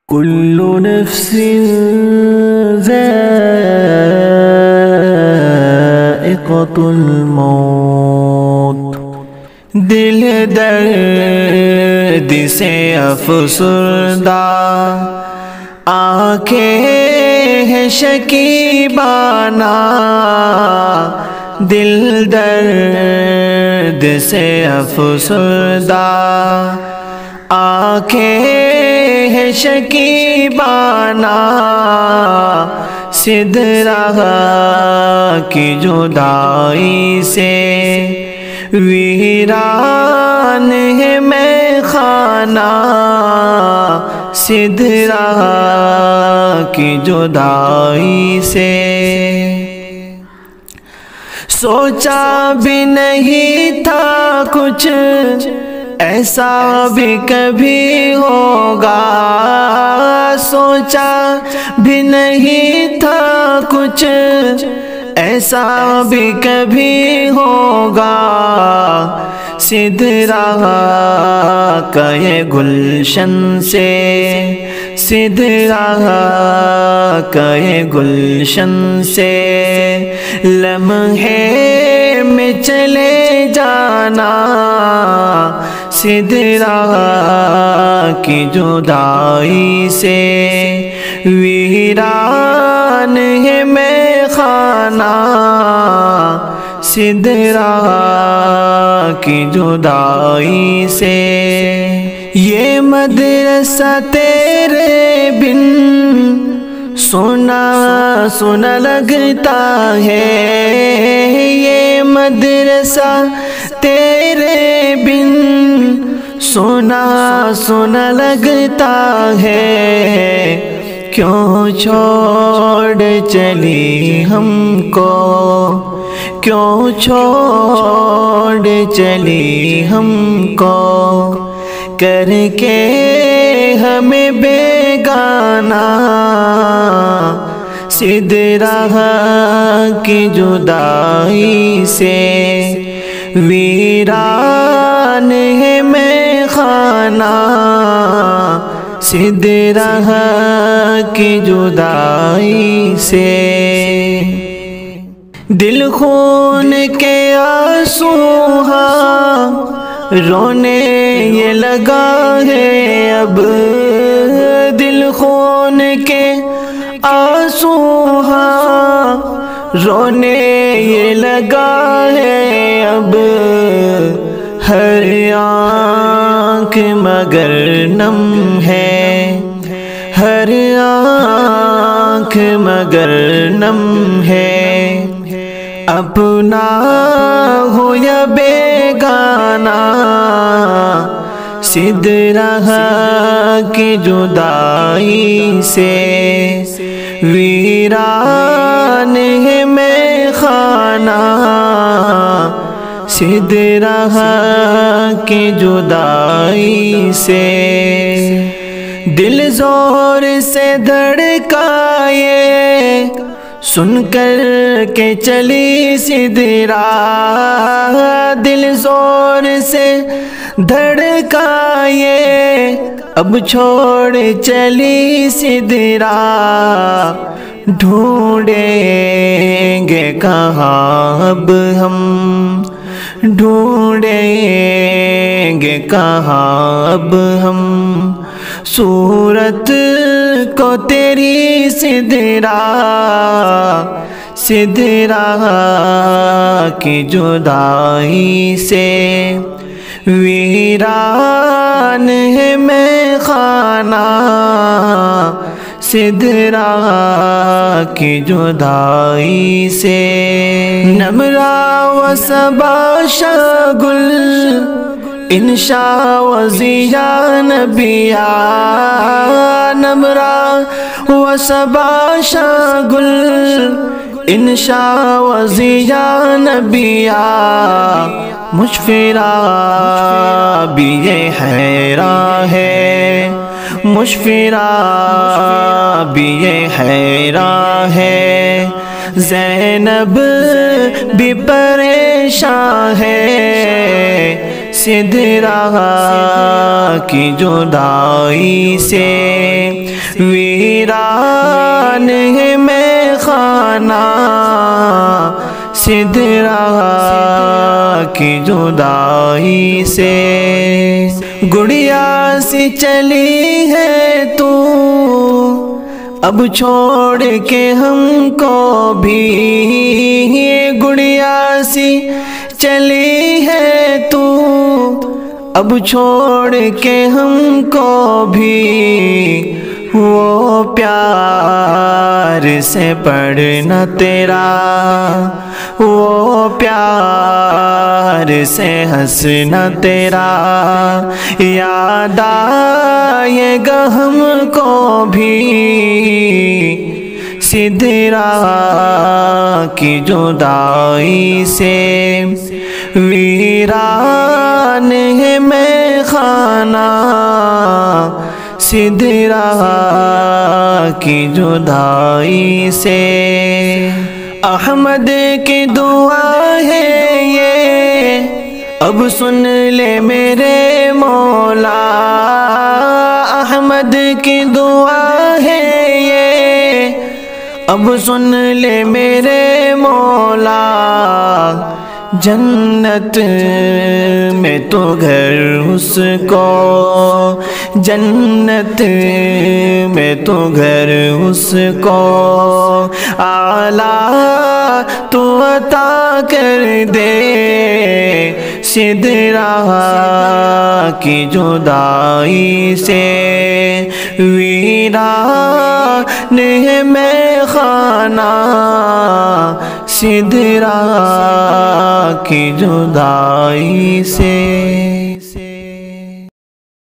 کل نفس ذائقۃ الموت، دل درد سے افسردہ، آنکھیں ہیں شکیبانہ، دل درد سے افسردہ، آنکھیں ہیں شکیبانہ، سدرہ کی جدائی سے ویران ہے میں خانہ، سدرہ کی جدائی سے سوچا بھی نہیں تھا کچھ ایسا بھی کبھی ہوگا، سوچا بھی نہیں تھا کچھ ایسا بھی کبھی ہوگا، سدرہ کا یہ گلشن سے، سدرہ کا یہ گلشن سے لمحے میں چلے جانا، سدرہ کی جدائی سے ویران ہے میں خانہ، سدرہ کی جدائی سے یہ مدرسہ تیرے بن سونا سونا لگتا ہے، یہ مدرسہ تیرے بن سونا سونا لگتا ہے، کیوں چھوڑ چلی ہم کو، کیوں چھوڑ چلی ہم کو، کر کے ہمیں بیگانہ، سدرہ کی جدائی سے ویران ہے میں خانہ، سدرہ کی جدائی سے دل خون کے آنسو رونے یہ لگا ہے اب، دل خون کے آنسو رونے یہ لگا ہے اب، ہر آنکھ مگر نم ہے، ہر آنکھ مگر نم ہے، اپنا ہو یا بیگانہ، سدرہ کی جدائی سے ویران ہے میں خانہ، سدرہ کی جدائی سے دل زور سے دھڑکائے سن کر کے چلی سدرہ، دل زور سے دھڑکائے اب چھوڑ چلی سدرہ، ڈھونڈیں گے کہاں اب ہم، ڈھونڈیں گے کہاں اب ہم صورت کو تیری سدرہ، سدرہ کی جدائی سے ویران ہے میں خانہ، سدرہ کی جدائی سے نمرہ و صبا شاگل انشا و ضیا نبیا، نمرہ و صبا شاگل انشا و ضیا نبیا، مشفرہ بھی یہ حیراں ہے، مشفرہ بھی یہ حیراں ہے، زینب بھی پریشاں ہے، سدرہ کی جدائی سے ویران ہے میں خانہ سدرا کی جدائی سے، گڑیا سی چلی ہے تو اب چھوڑ کے ہم کو بھی، گڑیا سی چلی ہے تو اب چھوڑ کے ہم کو بھی، وہ پیار سے پڑھنا تیرا، وہ پیار سے ہنسنا تیرا، یاد آئے گا ہم کو بھی سدرا کی جدائی سے، ویران ہے میں خانہ سدرا کی جدائی سے۔ احمد کی دعا ہے یہ اب سن لے میرے مولا، احمد کی دعا ہے یہ اب سن لے میرے مولا، جنت میں تو گھر اس کو، جنت میں تو گھر اس کو، اعلیٰ تو عطا کر دے سدرا کی جدائی سے، ویران ہے میں خانہ سدرا کی جدائی سے۔